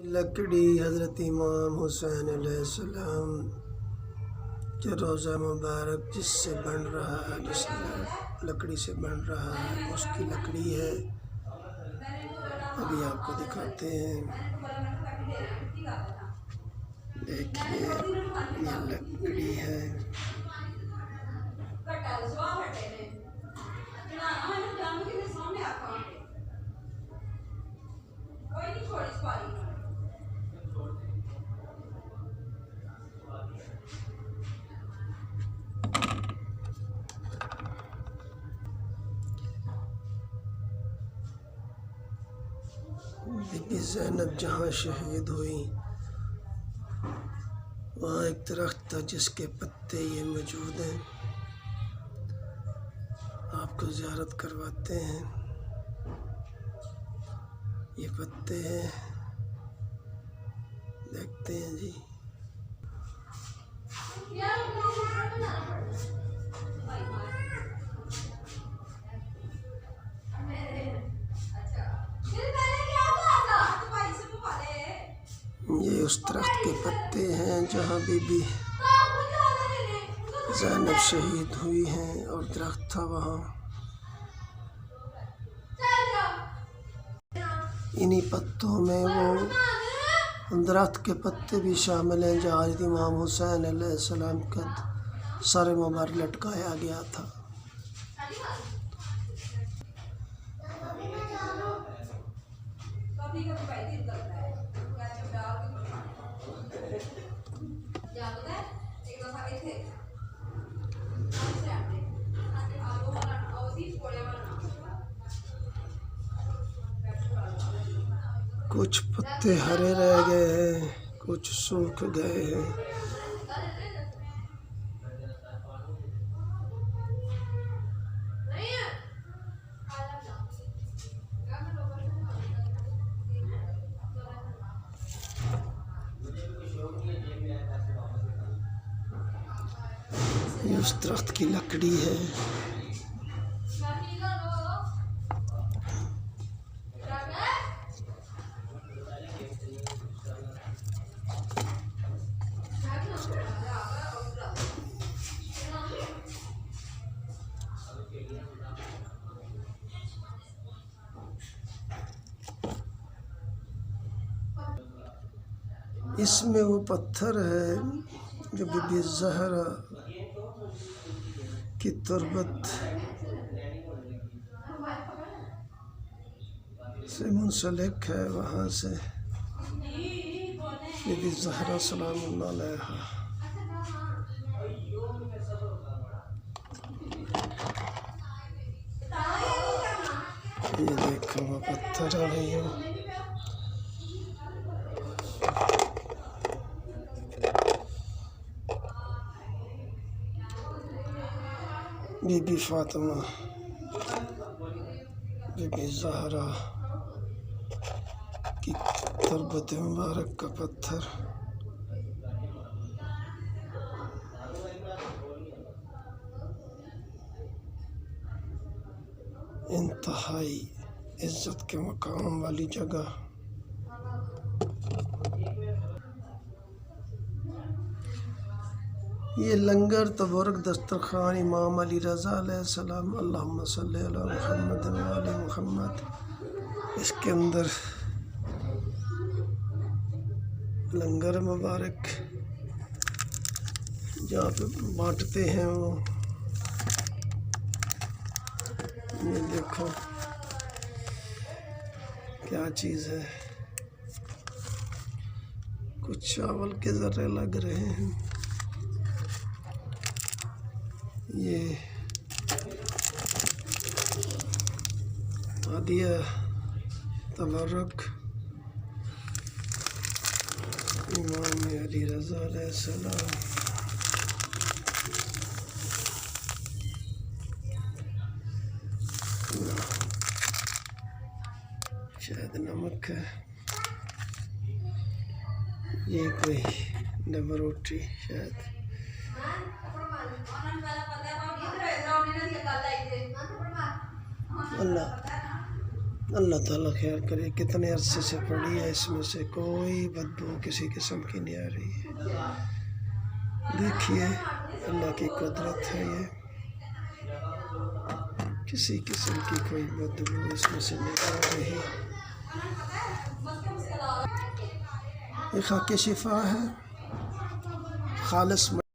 लकड़ी हज़रत इमाम हुसैन अलैहिस्सलाम के रोज़ा मुबारक जिससे बन रहा है, जिस लकड़ी से बन रहा है उसकी लकड़ी है। अभी आपको दिखाते हैं, देखिए ये लकड़ी है। बीबी ज़ैनब जहाँ शहीद हुई वहाँ एक दरख्त था जिसके पत्ते ये मौजूद हैं। आपको ज़ियारत करवाते हैं। ये पत्ते हैं, देखते हैं जी। ये उस दरख्त के पत्ते हैं जहाँ बीबी ज़ैनब शहीद हुई हैं और दरख्त था वहाँ। इन्हीं पत्तों में वो दरख्त के पत्ते भी शामिल हैं जहाँ हज़रत इमाम हुसैन अलैहिस्सलाम का सर मुबारक लटकाया गया था। कुछ पत्ते हरे रह गए हैं, कुछ सूख गए हैं। ये उस दरख्त की लकड़ी है। इसमें वो पत्थर है जो बीबी ज़हरा की तुरबत से मुंसलिक है। वहाँ से बीबी ज़हरा सलामुल्लाह अलैहा ये देखो वो पत्थर आ रही है। बीबी फातिमा, बीबी ज़हरा की तुरबत मुबारक का पत्थर। इंतहाई इज्जत के मकाम वाली जगह। ये लंगर तबरक दस्तरखान इमाम अली रज़ा अलैहिस्सलाम अल्लाहुम्मा सल्ली अला मुहम्मद व आले मुहम्मद। इसके अंदर लंगर मुबारक जहाँ पे बांटते हैं वो। ये देखो क्या चीज़ है, कुछ चावल के ज़र्रे लग रहे हैं। ये हादिया तबर्रुक इमाम अली रज़ा अलैहिस्सलाम। शायद नमक है, ये कोई डबल रोटी शायद। अल्लाह अल्लाह ताला खैर करे। कितने अरसे से पड़ी है, इसमें से कोई बदबू किसी किस्म की नहीं आ रही है। देखिए अल्लाह की कुदरत है, ये किसी किस्म की कोई बदबू इसमें से नहीं आ रही। ये खाके शिफा है, खालिस